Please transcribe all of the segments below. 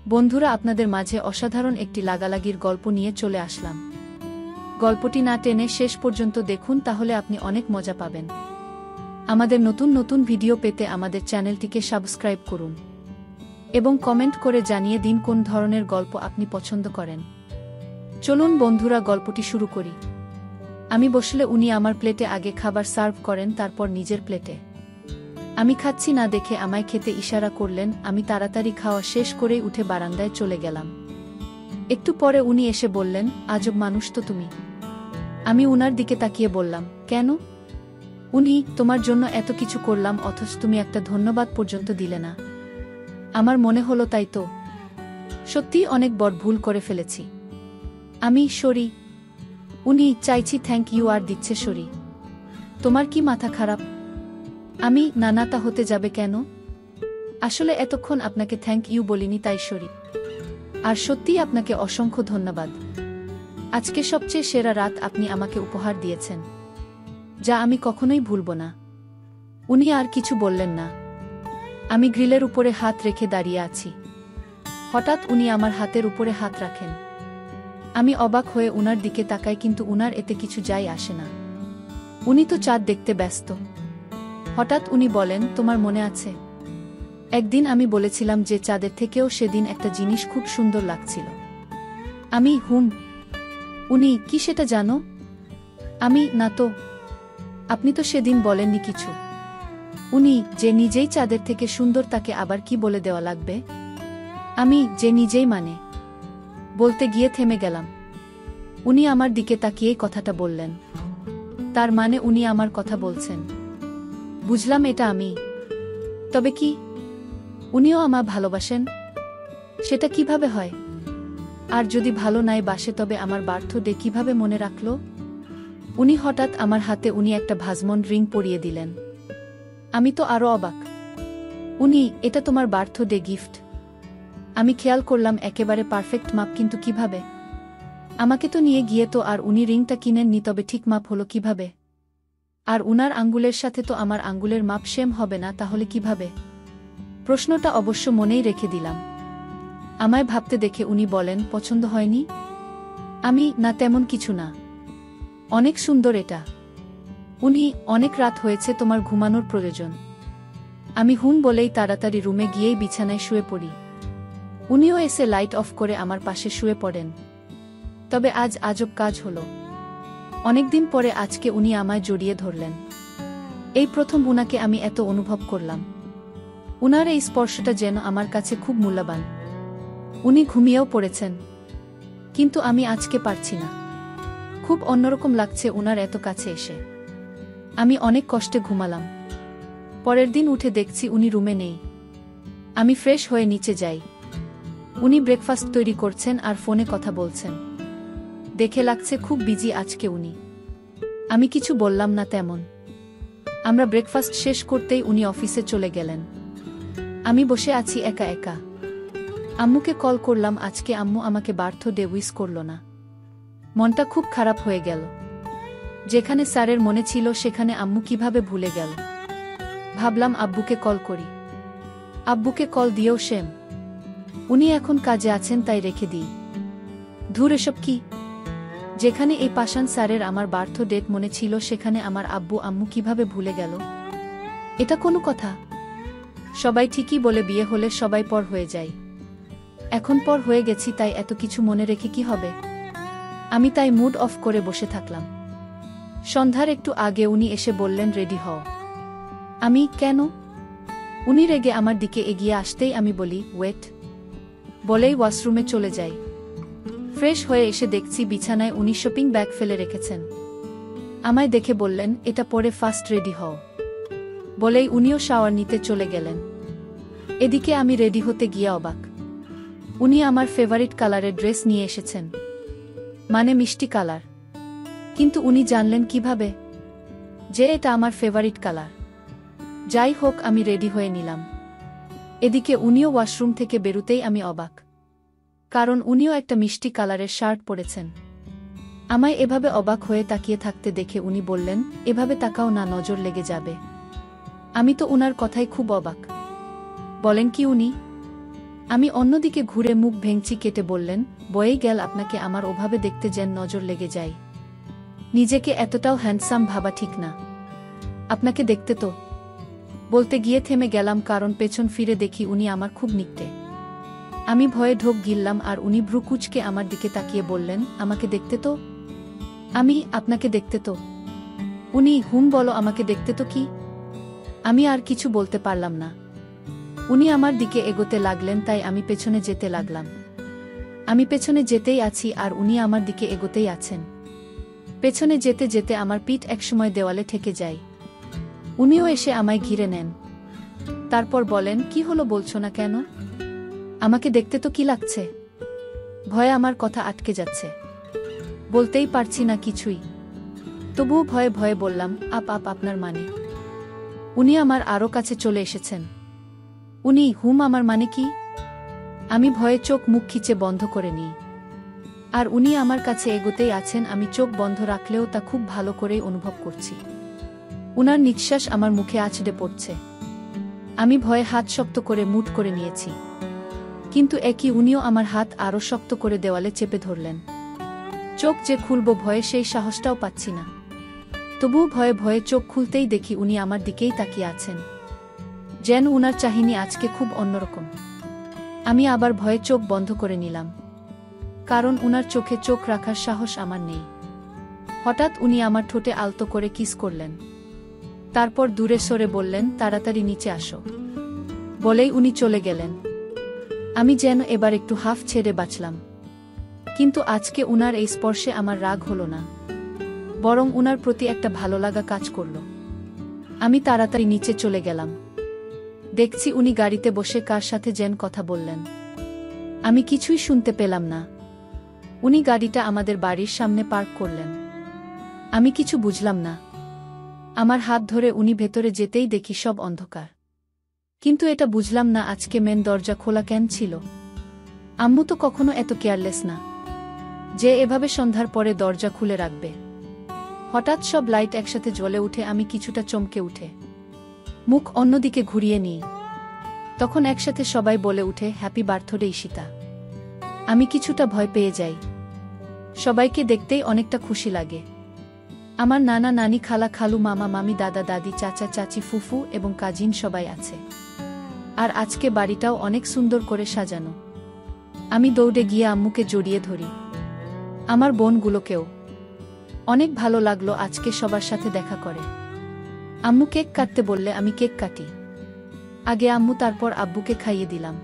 বন্ধুরা, আপনাদের মাঝে অসাধারণ একটি লাগালাগির গল্প নিয়ে চলে আসলাম। গল্পটি না টেনে শেষ পর্যন্ত দেখুন, তাহলে আপনি অনেক মজা পাবেন। আমাদের নতুন নতুন ভিডিও পেতে আমাদের চ্যানেলটিকে সাবস্ক্রাইব করুন এবং কমেন্ট করে জানিয়ে দিন কোন ধরনের গল্প আপনি পছন্দ করেন। চলুন বন্ধুরা, গল্পটি শুরু করি। আমি বসলে উনি আমার প্লেটে আগে খাবার সার্ভ করেন, তারপর নিজের প্লেটে। আমি খাচ্ছি না দেখে আমায় খেতে ইশারা করলেন। আমি তাড়াতাড়ি খাওয়া শেষ করেই উঠে বারান্দায় চলে গেলাম। একটু পরে উনি এসে বললেন, আজব মানুষ তো তুমি। আমি উনার দিকে তাকিয়ে বললাম, কেন? উনি, তোমার জন্য এত কিছু করলাম অথচ তুমি একটা ধন্যবাদ পর্যন্ত দিলে না। আমার মনে হলো তাই তো সত্যিই অনেক বড় ভুল করে ফেলেছি। আমি সরি। উনি, চাইছি থ্যাংক ইউ আর দিচ্ছে সরি। তোমার কি মাথা খারাপ? আমি, না না, তা হতে যাবে কেন? আসলে এতক্ষণ আপনাকে থ্যাংক ইউ বলিনি, তাই সরি। আর সত্যিই আপনাকে অসংখ্য ধন্যবাদ। আজকে সবচেয়ে সেরা রাত আপনি আমাকে উপহার দিয়েছেন, যা আমি কখনোই ভুলব না। উনি আর কিছু বললেন না। আমি গ্রিলের উপরে হাত রেখে দাঁড়িয়ে আছি। হঠাৎ উনি আমার হাতের উপরে হাত রাখেন। আমি অবাক হয়ে উনার দিকে তাকাই, কিন্তু উনার এতে কিছু যায় আসে না। উনি তো চাঁদ দেখতে ব্যস্ত। হঠাৎ উনি বলেন, তোমার মনে আছে একদিন আমি বলেছিলাম যে চাঁদের থেকেও সেদিন একটা জিনিস খুব সুন্দর লাগছিল? আমি, হুম। উনি, কি সেটা জানো? আমি, না তো। আপনি তো সেদিন বলেননি কিছু। উনি, যে নিজেই চাঁদের থেকে সুন্দর তাকে আবার কি বলে দেওয়া লাগবে? আমি, যে নিজেই মানে। বলতে গিয়ে থেমে গেলাম। উনি আমার দিকে তাকিয়েই কথাটা বললেন। তার মানে উনি আমার কথা বলছেন। বুঝলাম এটা আমি। তবে কি উনিও আমায় ভালোবাসেন? সেটা কিভাবে হয়? আর যদি ভালো নাই বাসে, তবে আমার বার্থডে কিভাবে মনে রাখল? উনি হঠাৎ আমার হাতে একটা ভাজমন রিং পরিয়ে দিলেন। আমি তো আরো অবাক। উনি, এটা তোমার বার্থডে গিফট। আমি খেয়াল করলাম একেবারে পারফেক্ট মাপ, কিন্তু কিভাবে? আমাকে তো নিয়ে গিয়ে তো আর উনি রিংটা কিনেননি, তবে ঠিক মাপ হলো কিভাবে? আর উনার আঙ্গুলের সাথে তো আমার আঙ্গুলের মাপ সেম হবে না, তাহলে কিভাবে? প্রশ্নটা অবশ্য মনেই রেখে দিলাম। আমায় ভাবতে দেখে উনি বলেন, পছন্দ হয়নি? আমি, না তেমন কিছু না। অনেক সুন্দর এটা। উনি, অনেক রাত হয়েছে, তোমার ঘুমানোর প্রয়োজন। আমি হুন বলেই তাড়াতাড়ি রুমে গিয়েই বিছানায় শুয়ে পড়ি। উনিও এসে লাইট অফ করে আমার পাশে শুয়ে পড়েন। তবে আজ আজব কাজ হলো। অনেকদিন পরে আজকে উনি আমায় জড়িয়ে ধরলেন। এই প্রথম উনাকে আমি এত অনুভব করলাম। উনার এই স্পর্শটা যেন আমার কাছে খুব মূল্যবান। উনি ঘুমিয়েও পড়েছেন, কিন্তু আমি আজকে পারছি না। খুব অন্যরকম লাগছে উনার এত কাছে এসে। আমি অনেক কষ্টে ঘুমালাম। পরের দিন উঠে দেখছি উনি রুমে নেই। আমি ফ্রেশ হয়ে নিচে যাই। উনি ব্রেকফাস্ট তৈরি করছেন আর ফোনে কথা বলছেন। দেখে লাগছে খুব বিজি আজকে উনি। আমি কিছু বললাম না তেমন। আমরা ব্রেকফাস্ট শেষ করতেই উনি অফিসে চলে গেলেন। আমি বসে আছি একা একা। আম্মুকে কল করলাম, আজকে আম্মু আমাকে বার্থডে উইশ করল না। মনটা খুব খারাপ হয়ে গেল। যেখানে স্যারের মনে ছিল সেখানে আম্মু কিভাবে ভুলে গেল। ভাবলাম আব্বুকে কল করি। আব্বুকে কল দিয়েও সেম। উনি এখন কাজে আছেন, তাই রেখে দিই। ধুর, এসব কি? যেখানে এই পাষাণ স্যারের আমার বার্থডেট মনে ছিল, সেখানে আমার আব্বু আম্মু কিভাবে ভুলে গেল? এটা কোনো কথা? সবাই ঠিকই বলে বিয়ে হলে সবাই পর হয়ে যায়। এখন পর হয়ে গেছি, তাই এত কিছু মনে রেখে কি হবে? আমি তাই মুড অফ করে বসে থাকলাম। সন্ধ্যার একটু আগে উনি এসে বললেন, রেডি হও। আমি, কেন? উনি রেগে আমার দিকে এগিয়ে আসতেই আমি বলি, ওয়েট, বলেই ওয়াশরুমে চলে যাই। ফ্রেশ হয়ে এসে দেখছি বিছানায় উনি শপিং ব্যাগ ফেলে রেখেছেন। আমায় দেখে বললেন, এটা পরে ফার্স্ট রেডি হও। বলেই উনিও শাওয়ার নিতে চলে গেলেন। এদিকে আমি রেডি হতে গিয়ে অবাক। উনি আমার ফেভারিট কালারের ড্রেস নিয়ে এসেছেন, মানে মিষ্টি কালার। কিন্তু উনি জানলেন কিভাবে যে এটা আমার ফেভারিট কালার? যাই হোক, আমি রেডি হয়ে নিলাম। এদিকে উনিও ওয়াশরুম থেকে বেরুতেই আমি অবাক, কারণ উনিও একটা মিষ্টি কালারের শার্ট পরেছেন। আমায় এভাবে অবাক হয়ে তাকিয়ে থাকতে দেখে উনি বললেন, এভাবে তাকাও না, নজর লেগে যাবে। আমি তো উনার কথাই খুব অবাক। বলেন কি উনি? আমি অন্যদিকে ঘুরে মুখ ভেঙচি কেটে বললেন, বয়েই গেল আপনাকে আমার ওভাবে দেখতে যেন নজর লেগে যায়। নিজেকে এতটাও হ্যান্ডসাম ভাবা ঠিক না। আপনাকে দেখতে তো। বলতে গিয়ে থেমে গেলাম, কারণ পেছন ফিরে দেখি উনি আমার খুব নিকটে। আমি ভয়ে ঢোক গিললাম আর উনি ভ্রু কুঁচকে আমার দিকে তাকিয়ে বললেন, আমাকে দেখতে তো? আমি, আপনাকে দেখতে তো? উনি, বলো আমাকে দেখতে তো কি? আমি আর কিছু বলতে পারলাম না। উনি আমার দিকে এগোতে লাগলেন, তাই আমি পেছনে যেতে লাগলাম। আমি পেছনে যেতেই আছি আর উনি আমার দিকে এগোতেই আছেন। পেছনে যেতে যেতে আমার পিঠ একসময় দেওয়ালে ঠেকে যায়। উনিও এসে আমায় ঘিরে নেন। তারপর বলেন, কি হলো, বলছো না কেন? আমাকে দেখতে তো কি লাগছে? ভয়ে আমার কথা আটকে যাচ্ছে, বলতেই পারছি না কিছুই। তবুও ভয়ে ভয়ে বললাম, আপনার মানে? উনি আমার আরও কাছে চলে এসেছেন। উনি, আমার মানে কি? আমি ভয়ে চোখ মুখ খিচে বন্ধ করে নিই। আর উনি আমার কাছে এগোতেই আছেন। আমি চোখ বন্ধ রাখলেও তা খুব ভালো করেই অনুভব করছি। উনার নিঃশ্বাস আমার মুখে আছড়ে পড়ছে। আমি ভয়ে হাত শক্ত করে মুঠ করে নিয়েছি, কিন্তু একই উনিও আমার হাত আরও শক্ত করে দেওয়ালে চেপে ধরলেন। চোখ যে খুলব ভয়ে সেই সাহসটাও পাচ্ছি না। তবুও ভয়ে ভয়ে চোখ খুলতেই দেখি উনি আমার দিকেই তাকিয়ে আছেন, যেন উনার চাহিনি আজকে খুব অন্যরকম। আমি আবার ভয়ে চোখ বন্ধ করে নিলাম, কারণ উনার চোখে চোখ রাখার সাহস আমার নেই। হঠাৎ উনি আমার ঠোঁটে আলতো করে কিস করলেন। তারপর দূরে সরে বললেন, তাড়াতাড়ি নিচে আসো। বলেই উনি চলে গেলেন। আমি যেন এবার একটু হাফ ছেড়ে বাঁচলাম। কিন্তু আজকে উনার এই স্পর্শে আমার রাগ হলো না, বরং উনার প্রতি একটা ভালো লাগা কাজ করল। আমি তাড়াতাড়ি নিচে চলে গেলাম। দেখছি উনি গাড়িতে বসে কার সাথে যেন কথা বললেন। আমি কিছুই শুনতে পেলাম না। উনি গাড়িটা আমাদের বাড়ির সামনে পার্ক করলেন। আমি কিছু বুঝলাম না। আমার হাত ধরে উনি ভেতরে যেতেই দেখি সব অন্ধকার। কিন্তু এটা বুঝলাম না, আজকে মেন দরজা খোলা কেন ছিল? আম্মু তো কখনো এত কেয়ারলেস না যে এভাবে সন্ধ্যার পরে দরজা খুলে রাখবে। হঠাৎ সব লাইট একসাথে জ্বলে উঠে আমি কিছুটা চমকে উঠে মুখ অন্যদিকে ঘুরিয়ে নিই। তখন একসাথে সবাই বলে উঠে, হ্যাপি বার্থডে ঈশিতা। আমি কিছুটা ভয় পেয়ে যাই। সবাইকে দেখতেই অনেকটা খুশি লাগে। আমার নানা নানি, খালা খালু, মামা মামি, দাদা দাদি, চাচা চাচি, ফুফু এবং কাজিন সবাই আছে। আর আজকে বাড়িটাও অনেক সুন্দর করে সাজানো। আমি দৌড়ে গিয়ে আম্মুকে জড়িয়ে ধরি, আমার বোনগুলোকেও। অনেক ভালো লাগলো আজকে সবার সাথে দেখা করে। আম্মু কেক কাটতে বললে আমি কেক কাটি। আগে আম্মু, তারপর আব্বুকে খাইয়ে দিলাম।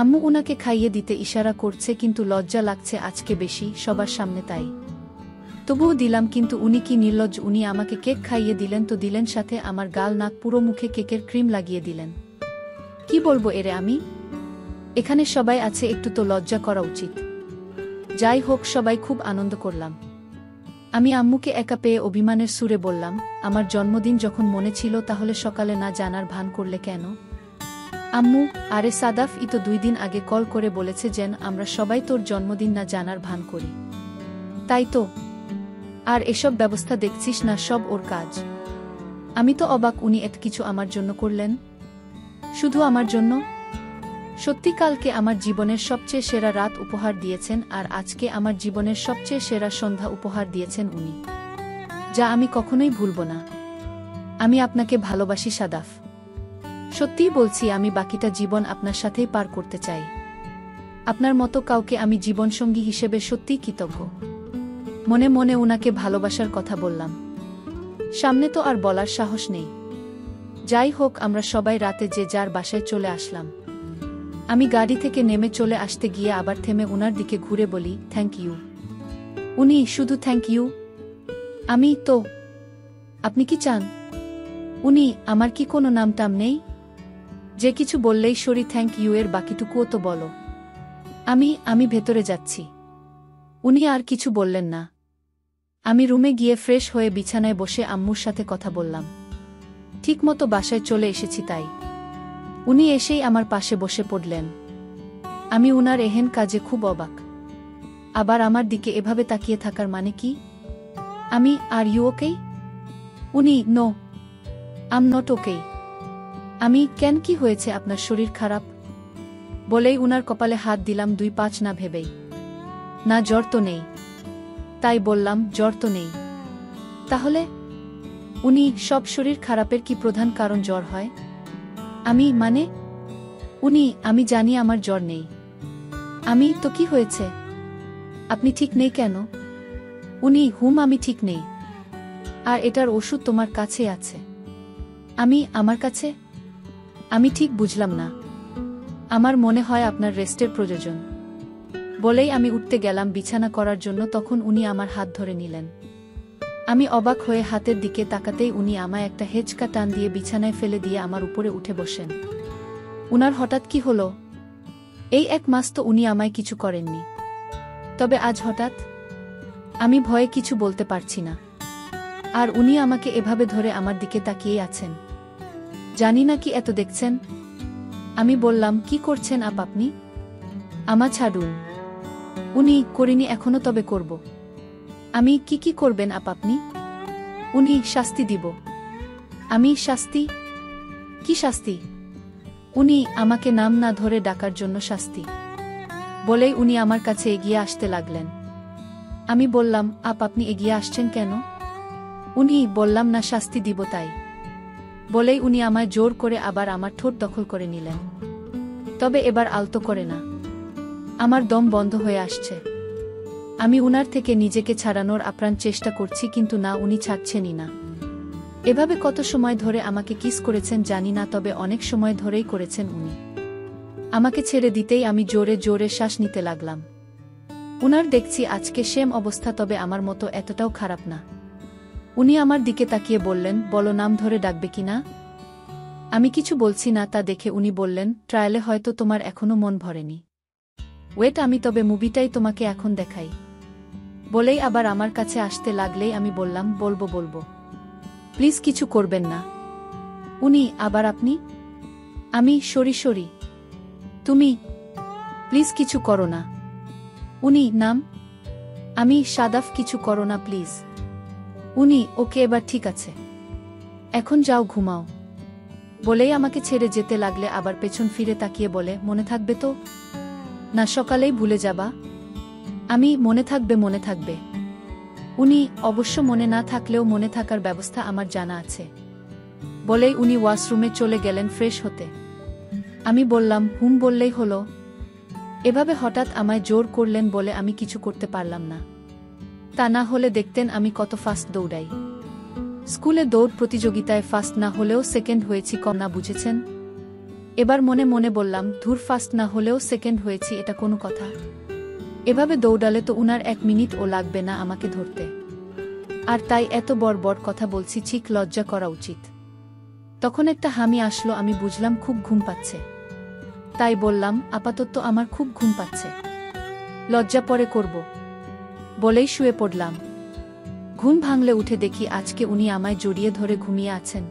আম্মু উনাকে খাইয়ে দিতে ইশারা করছে, কিন্তু লজ্জা লাগছে আজকে বেশি, সবার সামনে তাই। তবুও দিলাম, কিন্তু উনি কি নির্লজ্জ! উনি আমাকে কেক খাইয়ে দিলেন তো দিলেন, সাথে আমার গাল নাক পুরো মুখে কেকের ক্রিম লাগিয়ে দিলেন। কি বলবো এরে আমি? এখানে সবাই আছে, একটু তো লজ্জা করা উচিত। যাই হোক, সবাই খুব আনন্দ করলাম। আমি আম্মুকে একা পেয়ে অভিমানের সুরে বললাম, আমার জন্মদিন যখন মনে ছিল তাহলে সকালে না জানার ভান করলে কেন? আম্মু, আরে সাদাফ ই তো 2 দিন আগে কল করে বলেছে যেন আমরা সবাই তোর জন্মদিন না জানার ভান করি। তাই তো। আর এসব ব্যবস্থা দেখছিস না, সব ওর কাজ। আমি তো অবাক, উনি এত কিছু আমার জন্য করলেন। শুধু আমার জন্য? সত্যি কালকে আমার জীবনের সবচেয়ে সেরা রাত উপহার দিয়েছেন, আর আজকে আমার জীবনের সবচেয়ে সেরা সন্ধ্যা উপহার দিয়েছেন উনি, যা আমি কখনোই ভুলব না। আমি আপনাকে ভালোবাসি সাদাফ। সত্যিই বলছি, আমি বাকিটা জীবন আপনার সাথেই পার করতে চাই। আপনার মতো কাউকে আমি জীবনসঙ্গী হিসেবে সত্যিই কৃতজ্ঞ। মনে মনে উনাকে ভালোবাসার কথা বললাম। সামনে তো আর বলার সাহস নেই। যাই হোক, আমরা সবাই রাতে যে যার বাসায় চলে আসলাম। আমি গাড়ি থেকে নেমে চলে আসতে গিয়ে আবার থেমে উনার দিকে ঘুরে বলি, থ্যাংক ইউ। উনি, শুধু থ্যাংক ইউ? আমি তো। আপনি কি চান? উনি, আমার কি কোনো নাম টাম নেই যে কিছু বললেই সরি থ্যাংক ইউ এর বাকিটুকুও তো বলো। আমি ভেতরে যাচ্ছি। উনি আর কিছু বললেন না। আমি রুমে গিয়ে ফ্রেশ হয়ে বিছানায় বসে আম্মুর সাথে কথা বললাম। ঠিকমতো বাসায় চলে এসেছি তাই। উনি এসেই আমার পাশে বসে পড়লেন। আমি উনার এহেন কাজে খুব অবাক। আবার আমার দিকে এভাবে তাকিয়ে থাকার মানে কি? আমি, আর ইউ ওকে? উনি, নো, আম নট ওকে। আমি, কেন, কি হয়েছে আপনার? শরীর খারাপ? বলেই উনার কপালে হাত দিলাম 2-5 না ভেবেই। না জ্বর তো নেই। তাই বললাম জ্বর তো নেই। তাহলে? উনি সব শরীর খারাপের কি প্রধান কারণ জ্বর হয়? মানে আমি জানি আমার জ্বর নেই। তো কি হয়েছে? আপনি ঠিক নেই কেন? আমি ঠিক নেই। আর এটার ওষুধ তোমার কাছে আছে। আমার কাছে? আমি ঠিক বুঝলাম না। আমার মনে হয় আপনার রেস্টের প্রয়োজন। বলেই আমি উঠতে গেলাম বিছানা করার জন্য, তখন উনি আমার হাত ধরে নিলেন। আমি অবাক হয়ে হাতের দিকে তাকাতেই উনি আমায় একটা হেঁচকা টান দিয়ে বিছানায় ফেলে দিয়ে আমার উপরে উঠে বসেন। উনার হঠাৎ কি হলো? এই 1 মাস তো উনি আমায় কিছু করেননি, তবে আজ হঠাৎ? আমি ভয়ে কিছু বলতে পারছি না। আর উনি আমাকে এভাবে ধরে আমার দিকে তাকিয়েই আছেন। জানি না কি এত দেখছেন। আমি বললাম, কি করছেন আপনি? ছাড়ুন। উনি করিনি এখনো, তবে করব। আমি কি করবেন আপনি? শাস্তি দিব। শাস্তি? কি শাস্তি? আমাকে নাম না ধরে ডাকার জন্য শাস্তি। বলেই উনি আমার কাছে এগিয়ে আসতে লাগলেন। আমি বললাম, আপনি এগিয়ে আসছেন কেন? বললাম না শাস্তি দিব তাই। বলেই উনি আমায় জোর করে আবার আমার ঠোঁট দখল করে নিলেন। তবে এবার আলতো করে না। আমার দম বন্ধ হয়ে আসছে। আমি উনার থেকে নিজেকে ছাড়ানোর আপ্রাণ চেষ্টা করছি, কিন্তু না, উনি ছাড়ছেনই না। এভাবে কত সময় ধরে আমাকে কিস করেছেন জানি না, তবে অনেক সময় ধরেই করেছেন উনি। আমাকে ছেড়ে দিতেই আমি জোরে জোরে শ্বাস নিতে লাগলাম। উনার দেখছি আজকে সেম অবস্থা, তবে আমার মতো এতটাও খারাপ না। উনি আমার দিকে তাকিয়ে বললেন, বলো নাম ধরে ডাকবে কিনা? আমি কিছু বলছি না, তা দেখে উনি বললেন, ট্রায়ালে হয়তো তোমার এখনো মন ভরেনি। ওয়েট, আমি তবে মুভিটাই তোমাকে এখন দেখাই। বলেই আবার আমার কাছে আসতে লাগলেই আমি বললাম, বলবো। প্লিজ কিছু করবেন না। আবার আপনি? সরি। তুমি প্লিজ কিছু করো না। নাম? সাদাফ, কিছু করো না প্লিজ। ওকে, এবার ঠিক আছে, এখন যাও ঘুমাও। বলেই আমাকে ছেড়ে যেতে লাগলে আবার পেছন ফিরে তাকিয়ে বলে, মনে থাকবে তো? না সকালেই ভুলে যাবা? মনে থাকবে। অবশ্য মনে না থাকলেও মনে থাকার ব্যবস্থা আমার জানা আছে। বলেই উনি ওয়াশরুমে চলে গেলেন ফ্রেশ হতে। আমি বললাম, বললেই হলো। এভাবে হঠাৎ আমায় জোর করলেন বলে আমি কিছু করতে পারলাম না। তা না হলে দেখতেন আমি কত ফাস্ট দৌড়াই। স্কুলে দৌড় প্রতিযোগিতায় ফাস্ট না হলেও সেকেন্ড হয়েছি, কম না বুঝেছেন? এবার মনে মনে বললাম, ধুর, ফাস্ট না হলেও সেকেন্ড হয়েছি, এটা কোনো কথা? এভাবে দৌড়ালে তো উনার 1 মিনিটও লাগবে না আমাকে ধরতে। আর তাই এত বড় কথা বলছি, ঠিক লজ্জা করা উচিত। তখন একটা হামি আসলো, আমি বুঝলাম খুব ঘুম পাচ্ছে। তাই বললাম, আপাতত আমার খুব ঘুম পাচ্ছে, লজ্জা পরে করব। বলেই শুয়ে পড়লাম। ঘুম ভাঙলে উঠে দেখি আজকে উনি আমায় জড়িয়ে ধরে ঘুমিয়ে আছেন।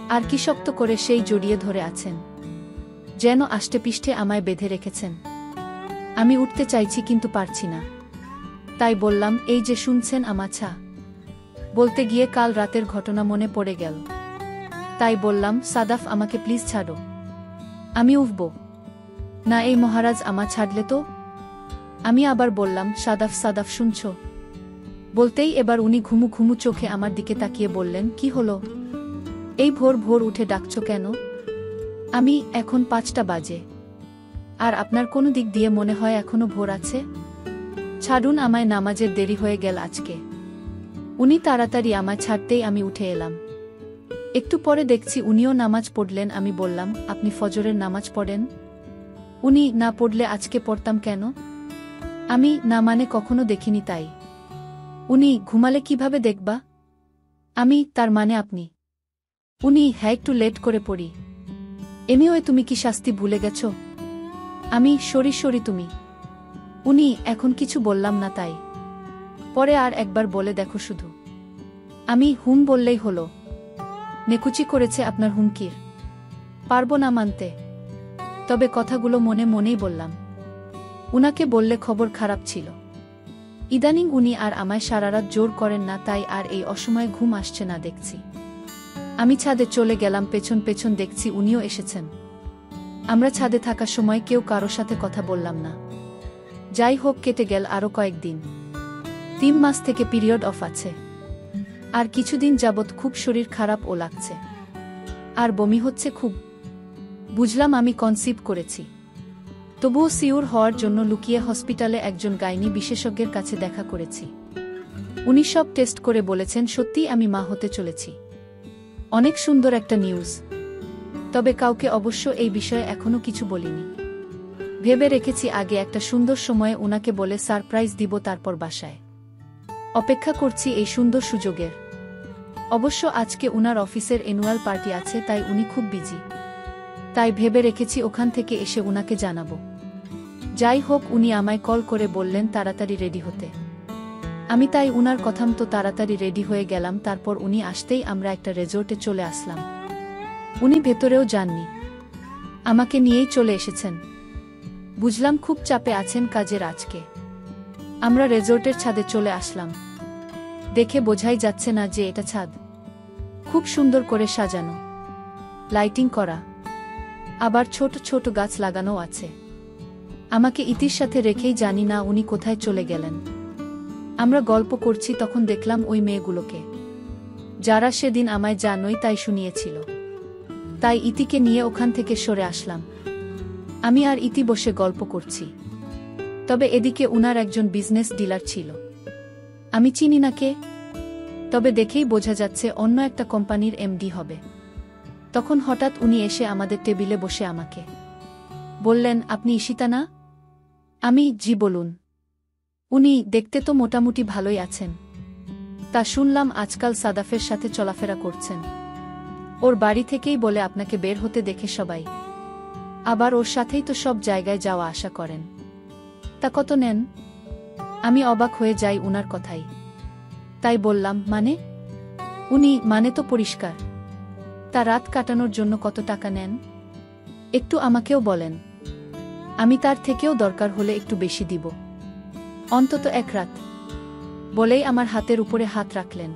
আর কি শক্ত করে সেই জড়িয়ে ধরে আছেন, যেন আষ্টেপৃষ্ঠে আমায় বেঁধে রেখেছেন। আমি উঠতে চাইছি কিন্তু পারছি না। তাই বললাম, এই যে শুনছেন আমাছা। বলতে গিয়ে কাল রাতের ঘটনা মনে পড়ে গেল। তাই বললাম, সাদাফ, আমাকে প্লিজ ছাড়ো। আমি উঠব না, এই মহারাজ আমা ছাড়লে তো। আমি আবার বললাম, সাদাফ শুনছ? বলতেই এবার উনি ঘুমু চোখে আমার দিকে তাকিয়ে বললেন, কি হলো? এই ভোর উঠে ডাকছ কেন? এখন 5টা বাজে। আর আপনার কোনো দিক দিয়ে মনে হয় এখনো ভোর আছে? ছাড়ুন আমায়, নামাজের দেরি হয়ে গেল আজকে। উনি তাড়াতাড়ি আমায় ছাড়তেই আমি উঠে এলাম। একটু পরে দেখছি উনিও নামাজ পড়লেন। আমি বললাম, আপনি ফজরের নামাজ পড়েন? না পড়লে আজকে পড়তাম কেন? না, কখনো দেখিনি তাই। ঘুমালে কিভাবে দেখবা? তার মানে আপনি? হ্যাঁ, একটু লেট করে পড়ি। এমনিও তুমি কি শাস্তি ভুলে গেছ? সরি তুমি। এখন কিছু বললাম না তাই। পরে আর একবার বলে দেখো শুধু। বললেই হলো। নেকুচি করেছে আপনার হুমকির। পারবো না মানতে। তবে কথাগুলো মনে মনেই বললাম। উনাকে বললে খবর খারাপ ছিল। ইদানিং উনি আর আমায় সারারাত জোর করেন না, তাই আর এই অসময়ে ঘুম আসছে না দেখছি। আমি ছাদে চলে গেলাম, পেছন দেখছি উনিও এসেছেন। আমরা ছাদে থাকার সময় কেউ কারো সাথে কথা বললাম না। যাই হোক, কেটে গেল আরও কয়েকদিন। 3 মাস থেকে পিরিয়ড অফ আছে। আর কিছুদিন যাবৎ খুব শরীর খারাপ ও লাগছে, আর বমি হচ্ছে খুব। বুঝলাম আমি কনসিভ করেছি। তবুও সিওর হওয়ার জন্য লুকিয়ে হসপিটালে একজন গাইনি বিশেষজ্ঞের কাছে দেখা করেছি। উনি সব টেস্ট করে বলেছেন সত্যিই আমি মা হতে চলেছি। অনেক সুন্দর একটা নিউজ। তবে কাউকে অবশ্য এই বিষয়ে এখনো কিছু বলিনি। ভেবে রেখেছি আগে একটা সুন্দর সময়ে উনাকে বলে সারপ্রাইজ দিব, তারপর বাসায়। অপেক্ষা করছি এই সুন্দর সুযোগের। অবশ্য আজকে উনার অফিসের অ্যানুয়াল পার্টি আছে, তাই উনি খুব বিজি। তাই ভেবে রেখেছি ওখান থেকে এসে উনাকে জানাবো। যাই হোক, উনি আমায় কল করে বললেন তাড়াতাড়ি রেডি হতে। আমি তাই উনার কথা মতো তাড়াতাড়ি রেডি হয়ে গেলাম। তারপর উনি আসতেই আমরা একটা রেজর্টে চলে আসলাম। উনি ভেতরেও যাননি, আমাকে নিয়েই চলে এসেছেন। বুঝলাম খুব চাপে আছেন কাজের আজকে। আমরা রেজর্টের ছাদে চলে আসলাম। দেখে বোঝাই যাচ্ছে না যে এটা ছাদ। খুব সুন্দর করে সাজানো, লাইটিং করা, আবার ছোট ছোট গাছ লাগানো আছে। আমাকে ইতির সাথে রেখেই জানি না উনি কোথায় চলে গেলেন। আমরা গল্প করছি, তখন দেখলাম ওই মেয়েগুলোকে, যারা সেদিন আমায় যা নই তাই শুনিয়েছিল। তাই ইতিকে নিয়ে ওখান থেকে সরে আসলাম। আমি আর ইতি বসে গল্প করছি। তবে এদিকে উনার একজন বিজনেস ডিলার ছিল। আমি চিনি না কে, তবে দেখেই বোঝা যাচ্ছে অন্য একটা কোম্পানির এমডি হবে। তখন হঠাৎ উনি এসে আমাদের টেবিলে বসে আমাকে বললেন, আপনি ঈশিতা না? আমি, জি বলুন। উনি, দেখতে তো মোটামুটি ভালোই আছেন। তা শুনলাম আজকাল সাদাফের সাথে চলাফেরা করছেন। ওর বাড়ি থেকেই বলে আপনাকে বের হতে দেখে সবাই। আবার ওর সাথেই তো সব জায়গায় যাওয়া আসা করেন। তা কত নেন? আমি অবাক হয়ে যাই উনার কথাই। তাই বললাম, মানে? উনি, মানে তো পরিষ্কার। তা রাত কাটানোর জন্য কত টাকা নেন? একটু আমাকেও বলেন। আমি তার থেকেও দরকার হলে একটু বেশি দিব, অন্তত 1 রাত। বলেই আমার হাতের উপরে হাত রাখলেন।